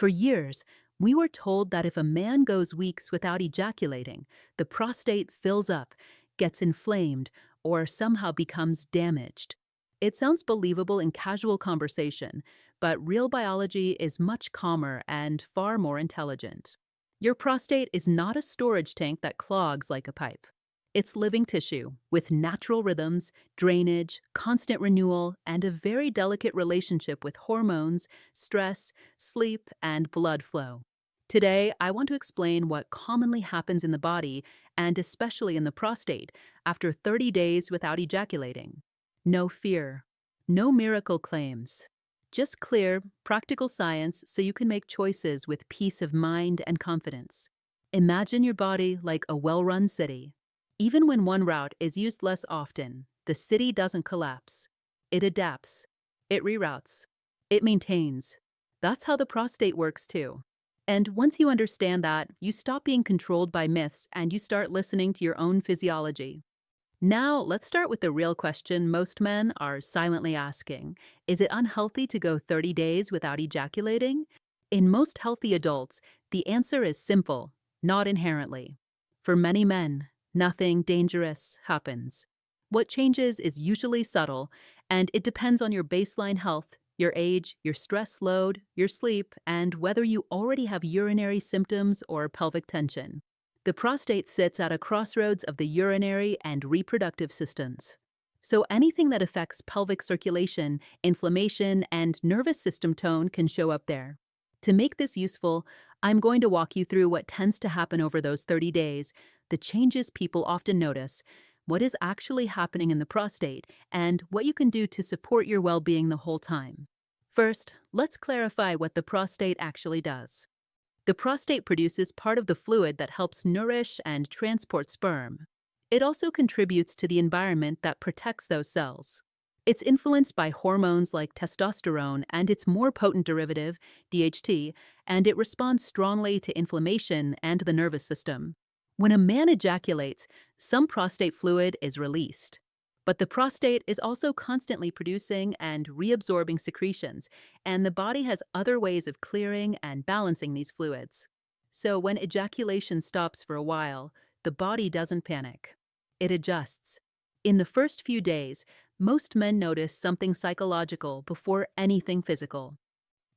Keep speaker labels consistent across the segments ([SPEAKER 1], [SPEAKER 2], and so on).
[SPEAKER 1] For years, we were told that if a man goes weeks without ejaculating, the prostate fills up, gets inflamed, or somehow becomes damaged. It sounds believable in casual conversation, but real biology is much calmer and far more intelligent. Your prostate is not a storage tank that clogs like a pipe. It's living tissue with natural rhythms, drainage, constant renewal, and a very delicate relationship with hormones, stress, sleep, and blood flow. Today, I want to explain what commonly happens in the body, and especially in the prostate, after 30 days without ejaculating. No fear, no miracle claims. Just clear, practical science so you can make choices with peace of mind and confidence. Imagine your body like a well-run city. Even when one route is used less often, the city doesn't collapse. It adapts. It reroutes. It maintains. That's how the prostate works too. And once you understand that, you stop being controlled by myths and you start listening to your own physiology. Now, let's start with the real question most men are silently asking. Is it unhealthy to go 30 days without ejaculating? In most healthy adults, the answer is simple, not inherently. For many men, nothing dangerous happens. What changes is usually subtle, and it depends on your baseline health, your age, your stress load, your sleep, and whether you already have urinary symptoms or pelvic tension. The prostate sits at a crossroads of the urinary and reproductive systems. So anything that affects pelvic circulation, inflammation, and nervous system tone can show up there. To make this useful, I'm going to walk you through what tends to happen over those 30 days, the changes people often notice, what is actually happening in the prostate, and what you can do to support your well-being the whole time. First, let's clarify what the prostate actually does. The prostate produces part of the fluid that helps nourish and transport sperm. It also contributes to the environment that protects those cells. It's influenced by hormones like testosterone and its more potent derivative, DHT, and it responds strongly to inflammation and the nervous system. When a man ejaculates, some prostate fluid is released. But the prostate is also constantly producing and reabsorbing secretions, and the body has other ways of clearing and balancing these fluids. So when ejaculation stops for a while, the body doesn't panic. It adjusts. In the first few days, most men notice something psychological before anything physical.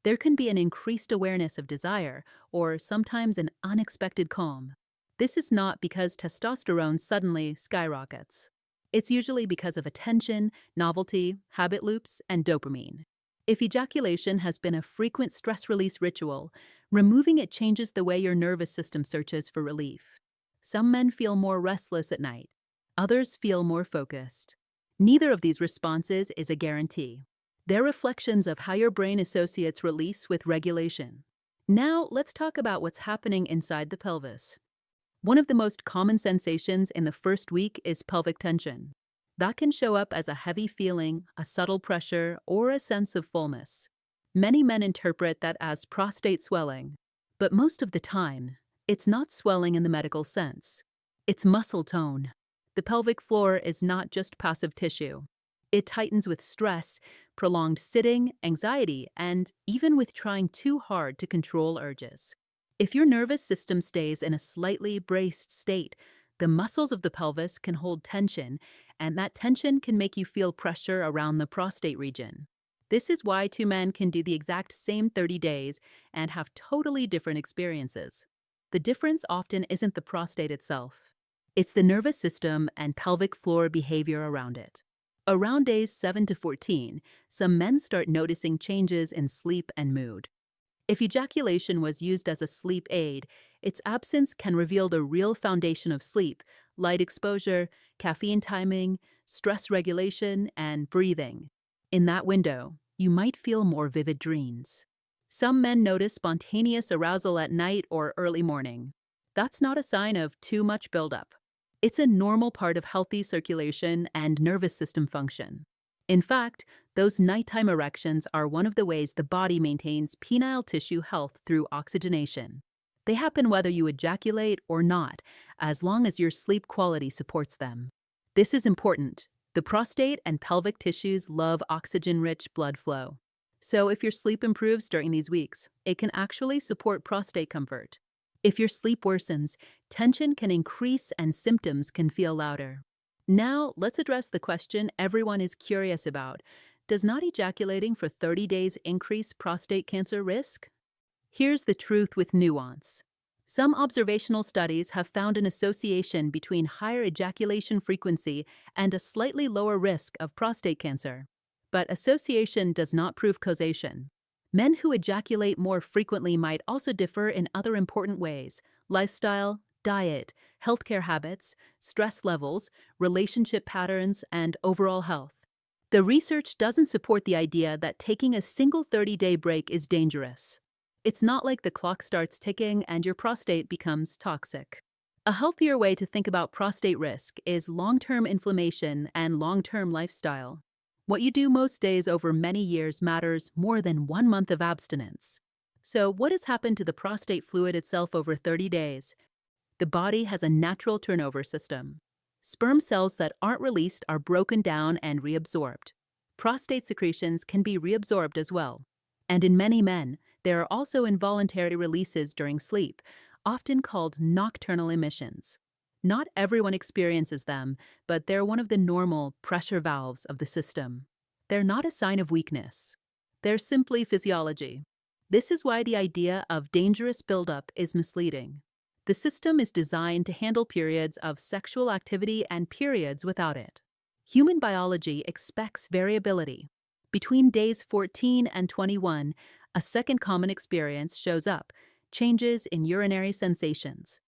[SPEAKER 1] There can be an increased awareness of desire, or sometimes an unexpected calm. This is not because testosterone suddenly skyrockets. It's usually because of attention, novelty, habit loops, and dopamine. If ejaculation has been a frequent stress release ritual, removing it changes the way your nervous system searches for relief. Some men feel more restless at night. Others feel more focused. Neither of these responses is a guarantee. They're reflections of how your brain associates release with regulation. Now, let's talk about what's happening inside the pelvis. One of the most common sensations in the first week is pelvic tension. That can show up as a heavy feeling, a subtle pressure, or a sense of fullness. Many men interpret that as prostate swelling, but most of the time, it's not swelling in the medical sense. It's muscle tone. The pelvic floor is not just passive tissue. It tightens with stress, prolonged sitting, anxiety, and even with trying too hard to control urges. If your nervous system stays in a slightly braced state, the muscles of the pelvis can hold tension, and that tension can make you feel pressure around the prostate region. This is why two men can do the exact same 30 days and have totally different experiences. The difference often isn't the prostate itself. It's the nervous system and pelvic floor behavior around it. Around days 7 to 14, some men start noticing changes in sleep and mood. If ejaculation was used as a sleep aid, its absence can reveal the real foundation of sleep: light exposure, caffeine timing, stress regulation, and breathing. In that window, you might feel more vivid dreams. Some men notice spontaneous arousal at night or early morning. That's not a sign of too much buildup. It's a normal part of healthy circulation and nervous system function. In fact, those nighttime erections are one of the ways the body maintains penile tissue health through oxygenation. They happen whether you ejaculate or not, as long as your sleep quality supports them. This is important. The prostate and pelvic tissues love oxygen-rich blood flow. So if your sleep improves during these weeks, it can actually support prostate comfort. If your sleep worsens, tension can increase and symptoms can feel louder. Now, let's address the question everyone is curious about. Does not ejaculating for 30 days increase prostate cancer risk? Here's the truth with nuance. Some observational studies have found an association between higher ejaculation frequency and a slightly lower risk of prostate cancer. But association does not prove causation. Men who ejaculate more frequently might also differ in other important ways: lifestyle, diet, healthcare habits, stress levels, relationship patterns, and overall health. The research doesn't support the idea that taking a single 30-day break is dangerous. It's not like the clock starts ticking and your prostate becomes toxic. A healthier way to think about prostate risk is long-term inflammation and long-term lifestyle. What you do most days over many years matters more than 1 month of abstinence. So, what has happened to the prostate fluid itself over 30 days? The body has a natural turnover system. Sperm cells that aren't released are broken down and reabsorbed. Prostate secretions can be reabsorbed as well. And in many men, there are also involuntary releases during sleep, often called nocturnal emissions. Not everyone experiences them, but they're one of the normal pressure valves of the system. They're not a sign of weakness. They're simply physiology. This is why the idea of dangerous buildup is misleading. The system is designed to handle periods of sexual activity and periods without it. Human biology expects variability. Between days 14 and 21, a second common experience shows up: changes in urinary sensations.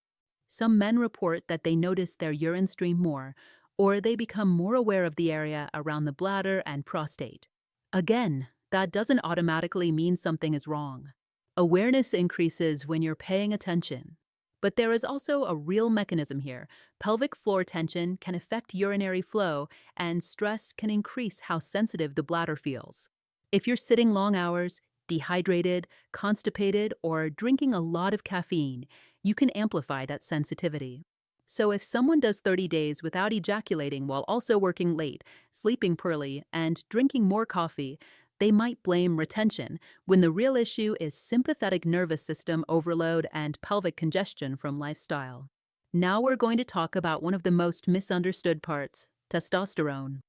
[SPEAKER 1] Some men report that they notice their urine stream more, or they become more aware of the area around the bladder and prostate. Again, that doesn't automatically mean something is wrong. Awareness increases when you're paying attention. But there is also a real mechanism here. Pelvic floor tension can affect urinary flow, and stress can increase how sensitive the bladder feels. If you're sitting long hours, dehydrated, constipated, or drinking a lot of caffeine, you can amplify that sensitivity. So if someone does 30 days without ejaculating while also working late, sleeping poorly, and drinking more coffee, they might blame retention, when the real issue is sympathetic nervous system overload and pelvic congestion from lifestyle. Now we're going to talk about one of the most misunderstood parts: testosterone.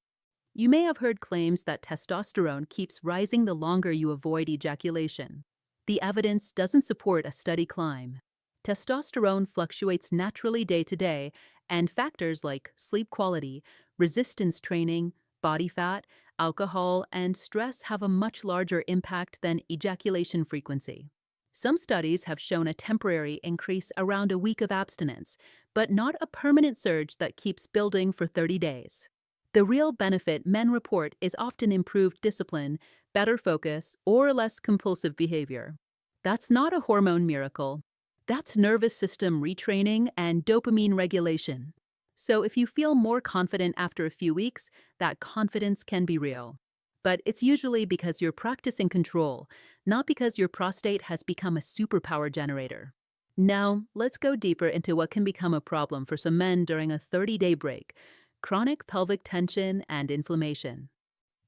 [SPEAKER 1] You may have heard claims that testosterone keeps rising the longer you avoid ejaculation. The evidence doesn't support a steady climb. Testosterone fluctuates naturally day to day, and factors like sleep quality, resistance training, body fat, alcohol, and stress have a much larger impact than ejaculation frequency. Some studies have shown a temporary increase around a week of abstinence, but not a permanent surge that keeps building for 30 days. The real benefit men report is often improved discipline, better focus, or less compulsive behavior. That's not a hormone miracle. That's nervous system retraining and dopamine regulation. So if you feel more confident after a few weeks, that confidence can be real. But it's usually because you're practicing control, not because your prostate has become a superpower generator. Now, let's go deeper into what can become a problem for some men during a 30-day break: chronic pelvic tension and inflammation.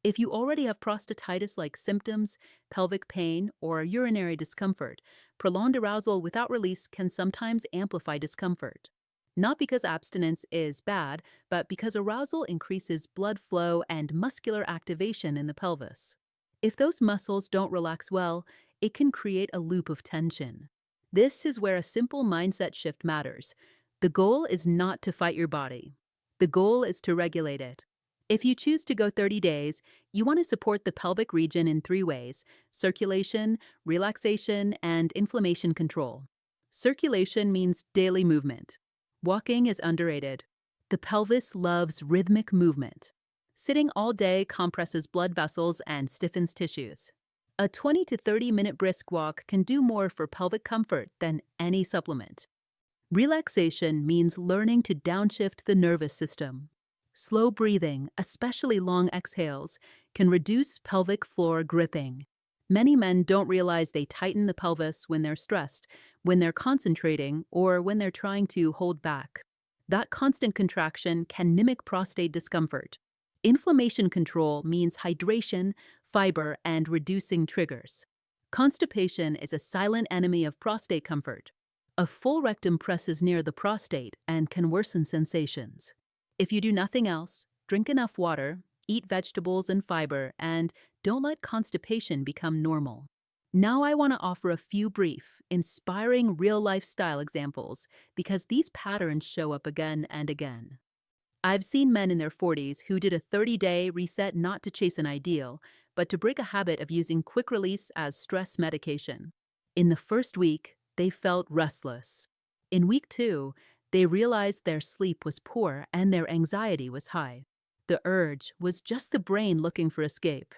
[SPEAKER 1] If you already have prostatitis-like symptoms, pelvic pain, or urinary discomfort, prolonged arousal without release can sometimes amplify discomfort. Not because abstinence is bad, but because arousal increases blood flow and muscular activation in the pelvis. If those muscles don't relax well, it can create a loop of tension. This is where a simple mindset shift matters. The goal is not to fight your body. The goal is to regulate it. If you choose to go 30 days, you want to support the pelvic region in 3 ways: circulation, relaxation, and inflammation control. Circulation means daily movement. Walking is underrated. The pelvis loves rhythmic movement. Sitting all day compresses blood vessels and stiffens tissues. A 20 to 30-minute brisk walk can do more for pelvic comfort than any supplement. Relaxation means learning to downshift the nervous system. Slow breathing, especially long exhales, can reduce pelvic floor gripping. Many men don't realize they tighten the pelvis when they're stressed, when they're concentrating, or when they're trying to hold back. That constant contraction can mimic prostate discomfort. Inflammation control means hydration, fiber, and reducing triggers. Constipation is a silent enemy of prostate comfort. A full rectum presses near the prostate and can worsen sensations. If you do nothing else, drink enough water, eat vegetables and fiber, and don't let constipation become normal. Now I want to offer a few brief, inspiring real-life style examples because these patterns show up again and again. I've seen men in their 40s who did a 30-day reset not to chase an ideal, but to break a habit of using quick release as stress medication. In the first week, they felt restless. In week 2, they realized their sleep was poor and their anxiety was high. The urge was just the brain looking for escape.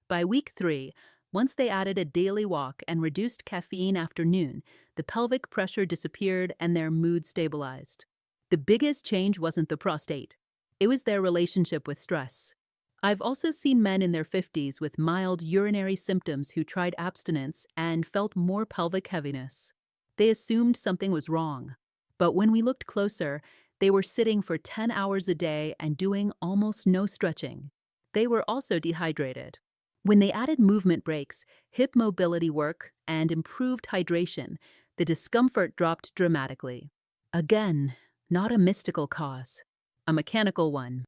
[SPEAKER 1] By week 3, once they added a daily walk and reduced caffeine after noon, the pelvic pressure disappeared and their mood stabilized. The biggest change wasn't the prostate. It was their relationship with stress. I've also seen men in their 50s with mild urinary symptoms who tried abstinence and felt more pelvic heaviness. They assumed something was wrong. But when we looked closer, they were sitting for 10 hours a day and doing almost no stretching. They were also dehydrated. When they added movement breaks, hip mobility work, and improved hydration, the discomfort dropped dramatically. Again, not a mystical cause, a mechanical one.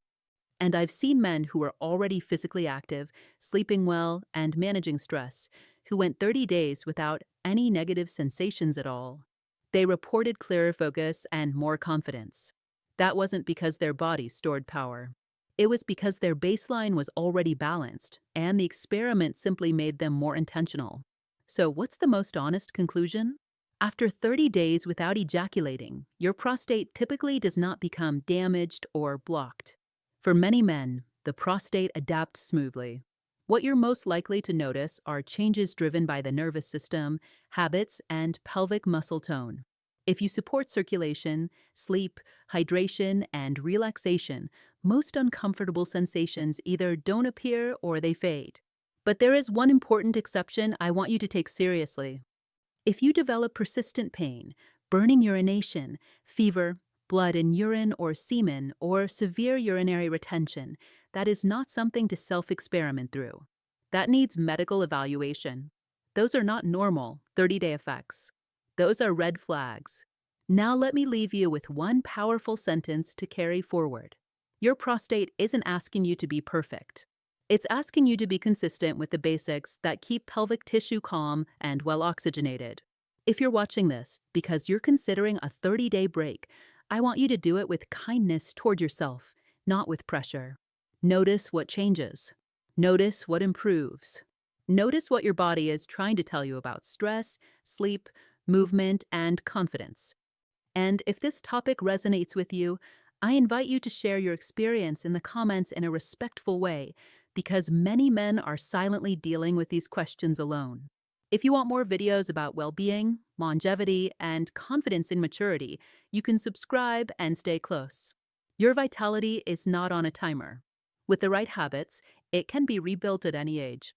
[SPEAKER 1] And I've seen men who were already physically active, sleeping well, and managing stress, who went 30 days without any negative sensations at all. They reported clearer focus and more confidence. That wasn't because their bodies stored power. It was because their baseline was already balanced, and the experiment simply made them more intentional. So what's the most honest conclusion? After 30 days without ejaculating, your prostate typically does not become damaged or blocked. For many men, the prostate adapts smoothly. What you're most likely to notice are changes driven by the nervous system, habits, and pelvic muscle tone. If you support circulation, sleep, hydration, and relaxation, most uncomfortable sensations either don't appear or they fade. But there is one important exception I want you to take seriously. If you develop persistent pain, burning urination, fever, blood in urine or semen, or severe urinary retention, that is not something to self-experiment through. That needs medical evaluation. Those are not normal 30-day effects. Those are red flags. Now let me leave you with one powerful sentence to carry forward. Your prostate isn't asking you to be perfect. It's asking you to be consistent with the basics that keep pelvic tissue calm and well oxygenated. If you're watching this because you're considering a 30-day break, I want you to do it with kindness toward yourself, not with pressure. Notice what changes. Notice what improves. Notice what your body is trying to tell you about stress, sleep, movement, and confidence. And if this topic resonates with you, I invite you to share your experience in the comments in a respectful way, because many men are silently dealing with these questions alone. If you want more videos about well-being, longevity, and confidence in maturity, you can subscribe and stay close. Your vitality is not on a timer. With the right habits, it can be rebuilt at any age.